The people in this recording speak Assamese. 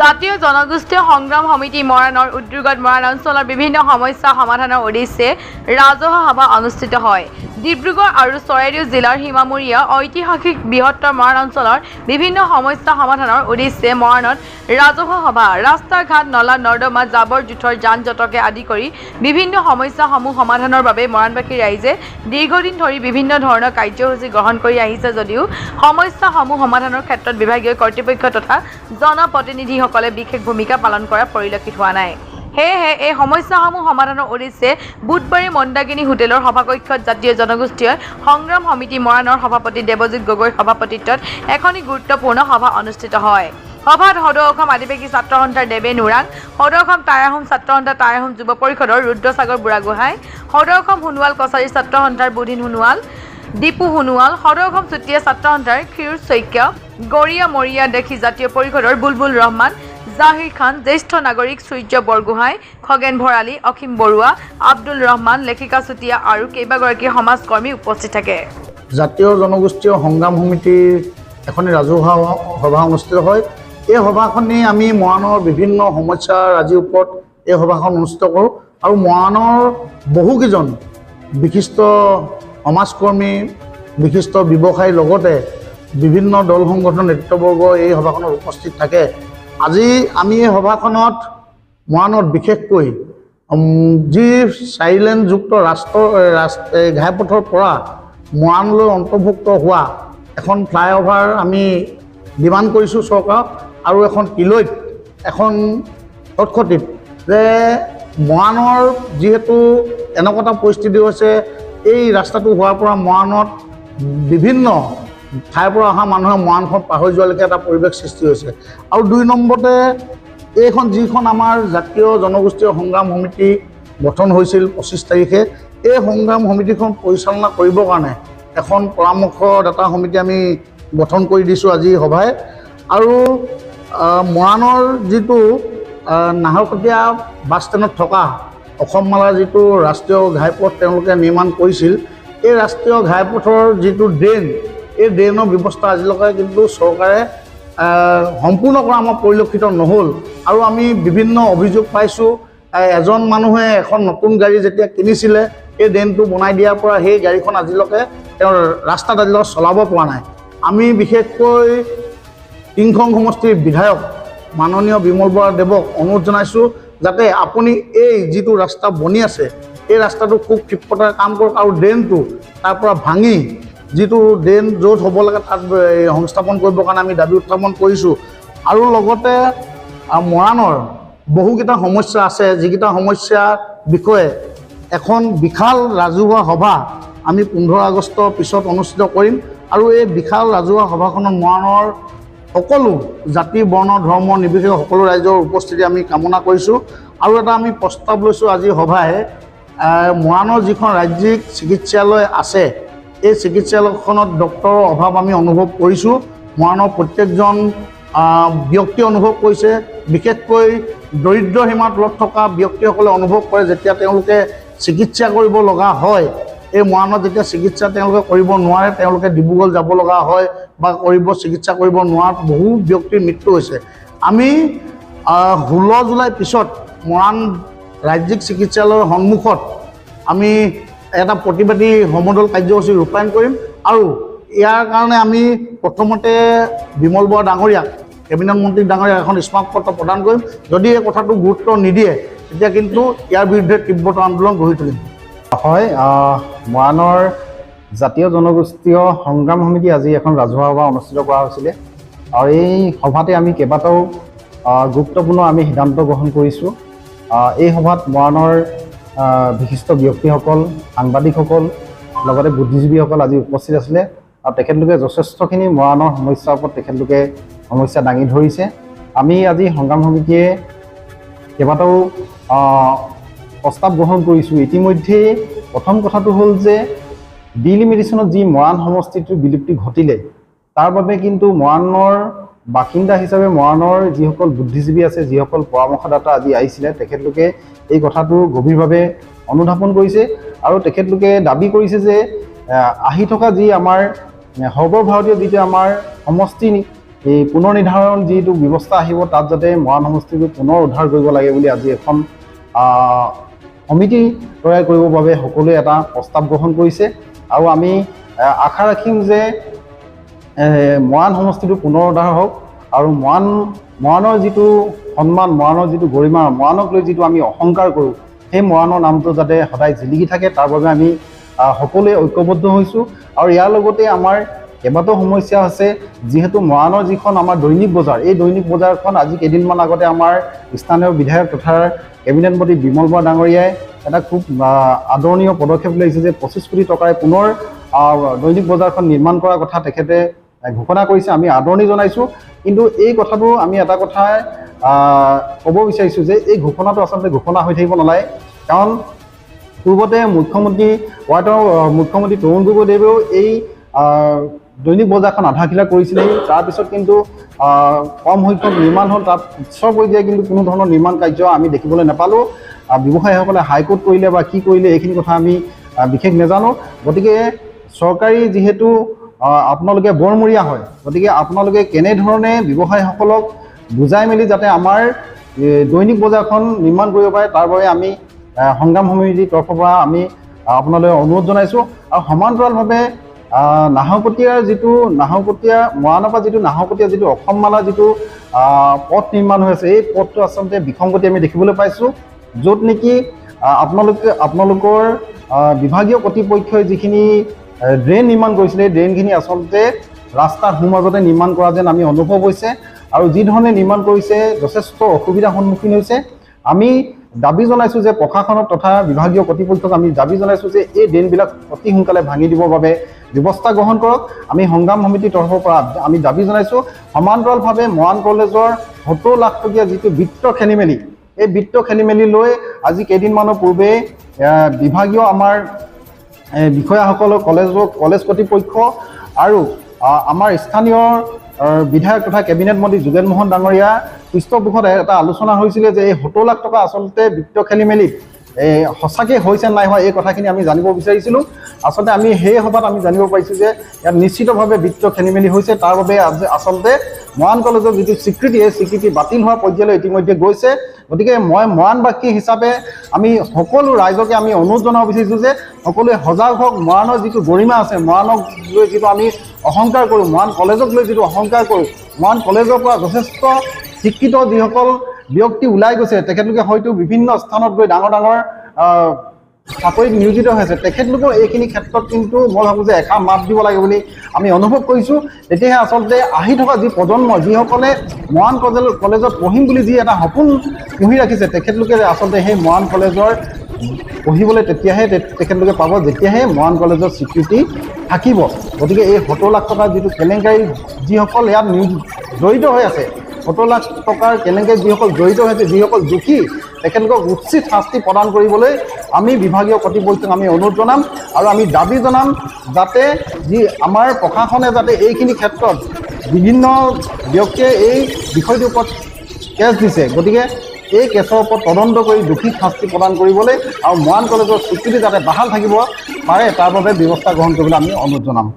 জাতীয় জনগোষ্ঠীয় সংগ্ৰাম সমিতি মৰাণৰ উদ্যোগত মৰাণ অঞ্চলৰ বিভিন্ন সমস্যা সমাধানৰ উদ্দেশ্যে ৰাজহুৱা সভা অনুষ্ঠিত হয়। ডিব্ৰুগড় আৰু চৰাইদেউ জিলাৰ সীমামূৰীয়া ঐতিহাসিক বৃহত্তৰ মৰাণ অঞ্চলৰ বিভিন্ন সমস্যা সমাধানৰ উদ্দেশ্যে মৰাণত ৰাজহুৱা সভা, ৰাস্তা ঘাট, নলা নৰ্দমা, জাবৰ জোঁথৰ, যান জঁটকে আদি কৰি বিভিন্ন সমস্যাসমূহ সমাধানৰ বাবে মৰাণবাসী ৰাইজে দীৰ্ঘদিন ধৰি বিভিন্ন ধৰণৰ কাৰ্যসূচী গ্ৰহণ কৰি আহিছে যদিও সমস্যাসমূহ সমাধানৰ ক্ষেত্ৰত বিভাগীয় কৰ্তৃপক্ষ তথা জনপ্ৰতিনিধিসকলে বিশেষ ভূমিকা পালন কৰা পৰিলক্ষিত হোৱা নাই। সেয়েহে এই সমস্যাসমূহ সমাধানৰ উদ্দেশ্যে বুধবাৰে মন্দাকিনী হোটেলৰ সভাকক্ষত জাতীয় জনগোষ্ঠীয় সংগ্ৰাম সমিতি মৰাণৰ সভাপতি দেৱজিৎ গগৈৰ সভাপতিত্বত এখনি গুৰুত্বপূৰ্ণ সভা অনুষ্ঠিত হয়। সভাত সদৌ অসম আদিবাসী ছাত্ৰ সন্থাৰ দেৱে নোৰাং, সদৌ অসম টাই আহোম ছাত্ৰ সন্থা টাই আহোম যুৱ পৰিষদৰ ৰুদ্ৰসাগৰ বুঢ়াগোহাঁই, সদৌ অসম সোণোৱাল কছাৰী ছাত্ৰ সন্থাৰ বুধিন সোণোৱাল, দীপু সোণোৱাল, সদৌ অসম চুতীয়া ছাত্ৰ সন্থাৰ ক্ষীৰ শইকীয়া, গৰিয়া মৰিয়া দেখি জাতীয় পৰিষদৰ বুলবুল ৰহমান, জাহিৰ খান, জ্যেষ্ঠ নাগৰিক সূৰ্য বৰগোহাঁই, খগেন ভৰালী, অসীম বৰুৱা, আব্দুল ৰহমান, লেখিকা চুতীয়া আৰু কেইবাগৰাকী সমাজকৰ্মী উপস্থিত থাকে। জাতীয় জনগোষ্ঠীয় সংগ্ৰাম সমিতিৰ এখন ৰাজহুৱা সভা অনুষ্ঠিত হয়। এই সভাখনি আমি মৰাণৰ বিভিন্ন সমস্যাৰাজিৰ ওপৰত এই সভাখন অনুষ্ঠিত কৰোঁ আৰু মৰাণৰ বহুকেইজন বিশিষ্ট সমাজকৰ্মী, বিশিষ্ট ব্যৱসায়ীৰ লগতে বিভিন্ন দল সংগঠনৰ নেতৃত্ববৰ্গ এই সভাখনত উপস্থিত থাকে। আজি আমি এই সভাখনত মৰাণত বিশেষকৈ যি চাৰিলেনযুক্ত ঘাইপথৰ পৰা মৰাণলৈ অন্তৰ্ভুক্ত হোৱা এখন ফ্লাইঅভাৰ আমি ডিমাণ্ড কৰিছোঁ চৰকাৰক আৰু এখন কিলৈত এখন খটখটিত যে মৰাণৰ যিহেতু এনেকুৱা এটা পৰিস্থিতি হৈছে, এই ৰাস্তাটো হোৱাৰ পৰা মৰাণত বিভিন্ন ঠাইৰ পৰা অহা মানুহে মৰাণখন পাহৰি যোৱালৈকে এটা পৰিৱেশ সৃষ্টি হৈছে। আৰু ২ নম্বৰতে এইখন যিখন আমাৰ জাতীয় জনগোষ্ঠীয় সংগ্ৰাম সমিতি গঠন হৈছিল ২৫ তাৰিখে, এই সংগ্ৰাম সমিতিখন পৰিচালনা কৰিবৰ কাৰণে এখন পৰামৰ্শদাতা সমিতি আমি গঠন কৰি দিছোঁ আজি সভাই। আৰু মৰাণৰ যিটো নাহৰকটীয়া বাছ ষ্টেণ্ডত থকা অসমমালাৰ যিটো ৰাষ্ট্ৰীয় ঘাইপথ তেওঁলোকে নিৰ্মাণ কৰিছিল, এই ৰাষ্ট্ৰীয় ঘাইপথৰ যিটো ড্ৰেইন, এই ড্ৰেইনৰ ব্যৱস্থা আজিলৈকে কিন্তু চৰকাৰে সম্পূৰ্ণ কৰা আমাৰ পৰিলক্ষিত নহ'ল। আৰু আমি বিভিন্ন অভিযোগ পাইছোঁ, এজন মানুহে এখন নতুন গাড়ী যেতিয়া কিনিছিলে, এই ড্ৰেইনটো বনাই দিয়াৰ পৰা সেই গাড়ীখন আজিলৈকে তেওঁৰ ৰাস্তাত আজিলৈকে চলাব পৰা নাই। আমি বিশেষকৈ টিংখং সমষ্টিৰ বিধায়ক মাননীয় বিমল বৰা দেৱক অনুৰোধ জনাইছোঁ যাতে আপুনি এই যিটো ৰাস্তা বনি আছে, এই ৰাস্তাটো খুব ক্ষিপ্ৰতাৰে কাম কৰক আৰু ড্ৰেইনটো তাৰ পৰা ভাঙি যিটো ড্ৰেইন য'ত হ'ব লাগে তাত সংস্থাপন কৰিবৰ কাৰণে আমি দাবী উত্থাপন কৰিছোঁ। আৰু লগতে মৰাণৰ বহুকেইটা সমস্যা আছে, যিকেইটা সমস্যাৰ বিষয়ে এখন বিশাল ৰাজহুৱা সভা আমি 15 আগষ্টৰ পিছত অনুষ্ঠিত কৰিম। আৰু এই বিশাল ৰাজহুৱা সভাখনত মৰাণৰ সকলো জাতি, বৰ্ণ, ধৰ্ম নিৰ্বিশেষে সকলো ৰাইজৰ উপস্থিতি আমি কামনা কৰিছোঁ। আৰু এটা আমি প্ৰস্তাৱ লৈছোঁ আজি সভাই, মৰাণৰ যিখন ৰাজ্যিক চিকিৎসালয় আছে, এই চিকিৎসালয়খনত ডক্টৰৰ অভাৱ আমি অনুভৱ কৰিছোঁ। মৰাণৰ প্ৰত্যেকজন ব্যক্তি অনুভৱ কৰিছে, বিশেষকৈ দৰিদ্ৰ সীমাৰ তলত থকা ব্যক্তিসকলে অনুভৱ কৰে যেতিয়া তেওঁলোকে চিকিৎসা কৰিব লগা হয়। এই মৰাণত যেতিয়া চিকিৎসা তেওঁলোকে কৰিব নোৱাৰে, তেওঁলোকে ডিব্ৰুগড় যাব লগা হয় বা চিকিৎসা কৰিব নোৱাৰাত বহু ব্যক্তিৰ মৃত্যু হৈছে। আমি 16 জুলাইৰ পিছত মৰাণ ৰাজ্যিক চিকিৎসালয়ৰ সন্মুখত আমি এটা প্ৰতিবাদী সমদল কাৰ্যসূচী ৰূপায়ণ কৰিম। আৰু ইয়াৰ কাৰণে আমি প্ৰথমতে বিমল বৰা ডাঙৰীয়াক, কেবিনেট মন্ত্ৰী ডাঙৰীয়াক এখন স্মাৰকপত্ৰ প্ৰদান কৰিম। যদি এই কথাটো গুৰুত্ব নিদিয়ে তেতিয়া কিন্তু ইয়াৰ বিৰুদ্ধে তীব্ৰতৰ আন্দোলন গঢ়ি তুলিম। হয়, মৰাণৰ জাতীয় জনগোষ্ঠীয় সংগ্ৰাম সমিতি আজি এখন ৰাজহুৱা সভা অনুষ্ঠিত কৰা হৈছিলে আৰু এই সভাতে আমি কেইবাটাও গুৰুত্বপূৰ্ণ আমি সিদ্ধান্ত গ্ৰহণ কৰিছোঁ। এই সভাত মৰাণৰ বিশিষ্ট ব্যক্তিসকল, সাংবাদিকসকল, লগতে বুদ্ধিজীৱীসকল আজি উপস্থিত আছিলে আৰু তেখেতলোকে যথেষ্টখিনি মৰাণৰ সমস্যাৰ ওপৰত তেখেতলোকে সমস্যা দাঙি ধৰিছে। আমি আজি সংগ্ৰাম সমিতিয়ে কেইবাটাও প্ৰস্তাৱ গ্ৰহণ কৰিছোঁ। ইতিমধ্যে প্ৰথম কথাটো হ'ল যে ডিলিমিটেশ্যনত যি মৰাণ সমষ্টিটোৰ বিলুপ্তি ঘটিলে, তাৰ বাবে কিন্তু মৰাণৰ বাসিন্দা হিচাপে মৰাণৰ যিসকল বুদ্ধিজীৱী আছে, যিসকল পৰামৰ্শদাতা আজি আহিছিলে, তেখেতলোকে এই কথাটো গভীৰভাৱে অনুধাৱন কৰিছে আৰু তেখেতলোকে দাবী কৰিছে যে আহি থকা যি আমাৰ সৰ্বভাৰতীয় যিটো আমাৰ সমষ্টি এই পুনৰ নিৰ্ধাৰণ যিটো ব্যৱস্থা আহিব তাত যাতে মৰাণ সমষ্টিটো পুনৰ উদ্ধাৰ কৰিব লাগে বুলি আজি এখন সমিতি তৈয়াৰ কৰিবৰ বাবে সকলোৱে এটা প্ৰস্তাৱ গ্ৰহণ কৰিছে আৰু আমি আশা ৰাখিম যে মৰাণ সমষ্টিটো পুনৰ উদ্ধাৰ হওক আৰু মৰাণৰ যিটো সন্মান, মৰাণৰ যিটো গৰিমা, মৰাণক লৈ যিটো আমি অহংকাৰ কৰোঁ, সেই মৰাণৰ নামটো যাতে সদায় জিলিকি থাকে তাৰ বাবে আমি সকলোৱে ঐক্যবদ্ধ হৈছোঁ। আৰু ইয়াৰ লগতে আমাৰ কেইবাটাও সমস্যা আছে। যিহেতু মৰাণৰ যিখন আমাৰ দৈনিক বজাৰ, এই দৈনিক বজাৰখন আজি কেইদিনমান আগতে আমাৰ স্থানীয় বিধায়ক তথা কেবিনেট মন্ত্ৰী বিমল বৰা ডাঙৰীয়াই এটা খুব আদৰণীয় পদক্ষেপ লৈছে যে 25 কোটি টকাৰে পুনৰ দৈনিক বজাৰখন নিৰ্মাণ কৰাৰ কথা তেখেতে ঘোষণা কৰিছে। আমি আদৰণি জনাইছোঁ। কিন্তু এই কথাটো আমি এটা কথা ক'ব বিচাৰিছোঁ যে এই ঘোষণাটো আচলতে ঘোষণা হৈ থাকিব নালাগে। কাৰণ পূৰ্বতে মুখ্যমন্ত্ৰী তৰুণ গগৈদেৱেও এই দৈনিক বজাৰখন আধাখিলা কৰিছিলে। তাৰপিছত কিন্তু কম সংখ্যক নিৰ্মাণ হ'ল। তাত উচ্চ পৰ্যায়ে কিন্তু কোনো ধৰণৰ নিৰ্মাণ কাৰ্য আমি দেখিবলৈ নাপালোঁ। ব্যৱসায়ীসকলে হাইকোৰ্ট কৰিলে বা কি কৰিলে এইখিনি কথা আমি বিশেষ নাজানো। গতিকে চৰকাৰী যিহেতু আপোনালোকে বৰমূৰীয়া হয়, গতিকে আপোনালোকে কেনেধৰণে ব্যৱসায়ীসকলক বুজাই মেলি যাতে আমাৰ দৈনিক বজাৰখন নিৰ্মাণ কৰিব পাৰে তাৰ বাবে আমি সংগ্ৰাম সমিতিৰ তৰফৰ পৰা আমি আপোনালৈ অনুৰোধ জনাইছোঁ। আৰু সমান্তৰালভাৱে মৰাণৰ পৰা যিটো নাহৰকটীয়া যিটো অসমমালাৰ যিটো পথ নিৰ্মাণ হৈ আছে, এই পথটো আচলতে বিসংগতি আমি দেখিবলৈ পাইছোঁ। য'ত নেকি আপোনালোকৰ বিভাগীয় কৰ্তৃপক্ষই যিখিনি ড্ৰেইন নিৰ্মাণ কৰিছিলে, এই ড্ৰেইনখিনি আচলতে ৰাস্তাৰ সোঁমাজতে নিৰ্মাণ কৰা যেন আমি অনুভৱ হৈছে। আৰু যিধৰণে নিৰ্মাণ কৰিছে যথেষ্ট অসুবিধাৰ সন্মুখীন হৈছে। আমি দাবী জনাইছোঁ যে প্ৰশাসনক তথা বিভাগীয় কৰ্তৃপক্ষক আমি দাবী জনাইছোঁ যে এই ড্ৰেইনবিলাক অতি সোনকালে ভাঙি দিবৰ বাবে ব্যৱস্থা গ্ৰহণ কৰক। আমি সংগ্ৰাম সমিতিৰ তৰফৰ পৰা আমি দাবী জনাইছোঁ। সমান্তৰালভাৱে মৰাণ কলেজৰ 70 লাখ টকীয়া যিটো বিত্ত খেলিমেলি, এই বিত্ত খেলিমেলি লৈ আজি কেইদিনমানৰ পূৰ্বে বিভাগীয় আমাৰ বিষয়াসকলৰ কলেজ কৰ্তৃপক্ষ আৰু আমাৰ স্থানীয় বিধায়ক তথা কেবিনেট মন্ত্ৰী যোগেন মোহন ডাঙৰীয়া পৃষ্ঠপোষত এটা আলোচনা হৈছিলে যে এই 70 লাখ টকা আচলতে বিত্ত খেলিমেলিত সঁচাকৈ হৈছে নাই হোৱা এই কথাখিনি আমি জানিব বিচাৰিছিলোঁ। আচলতে আমি সেই সভাত আমি জানিব পাৰিছোঁ যে ইয়াত নিশ্চিতভাৱে বিত্ত খেলিমেলি হৈছে। তাৰ বাবে আচলতে মৰাণ কলেজৰ যিটো স্বীকৃতি, এই স্বীকৃতি বাতিল হোৱাৰ পৰ্যায়লৈ ইতিমধ্যে গৈছে। গতিকে মই মৰাণবাসী হিচাপে আমি সকলো ৰাইজকে আমি অনুৰোধ জনাব বিচাৰিছোঁ যে সকলোৱে সজাগ হওক। মৰাণৰ যিটো গৰিমা আছে, মৰাণক লৈ যিটো আমি অহংকাৰ কৰোঁ, মৰাণ কলেজক লৈ যিটো অহংকাৰ কৰোঁ, মৰাণ কলেজৰ পৰা যথেষ্ট শিক্ষিত যিসকল ব্যক্তি ওলাই গৈছে, তেখেতলোকে হয়তো বিভিন্ন স্থানত গৈ ডাঙৰ ডাঙৰ চাকৰিত নিয়োজিত হৈ আছে। তেখেতলোকৰ এইখিনি ক্ষেত্ৰত কিন্তু মই ভাবোঁ যে এষাৰ মাত দিব লাগে বুলি আমি অনুভৱ কৰিছোঁ। তেতিয়াহে আচলতে আহি থকা যি প্ৰজন্ম, যিসকলে মৰাণ কলেজত পঢ়িম বুলি যি এটা সপোন পুহি ৰাখিছে, তেখেতলোকে আচলতে সেই মৰাণ কলেজৰ পঢ়িবলৈ তেতিয়াহে তেখেতলোকে পাব যেতিয়াহে মৰাণ কলেজৰ স্বীকৃতি থাকিব। গতিকে এই 70 লাখ টকাৰ যিটো কেলেংকাৰী, যিসকল ইয়াত জড়িত হৈ আছে, 70 লাখ টকাৰ কেলেংকাৰী যিসকল জড়িত হৈ আছে, যিসকল দোষী, তেখেতলোকক উচিত শাস্তি প্ৰদান কৰিবলৈ আমি বিভাগীয় কৰ্তৃপক্ষক আমি অনুৰোধ জনাম। আৰু আমি দাবী জনাম যাতে আমাৰ প্ৰশাসনে যাতে এইখিনি ক্ষেত্ৰত বিভিন্ন ব্যক্তিয়ে এই বিষয়টোৰ ওপৰত কেছ দিছে, গতিকে এই কেছৰ ওপৰত তদন্ত কৰি দোষীক শাস্তি প্ৰদান কৰিবলৈ আৰু মৰাণ কলেজৰ স্বীকৃতি যাতে বাহাল থাকিব পাৰে তাৰ বাবে ব্যৱস্থা গ্ৰহণ কৰিবলৈ আমি অনুৰোধ জনাম।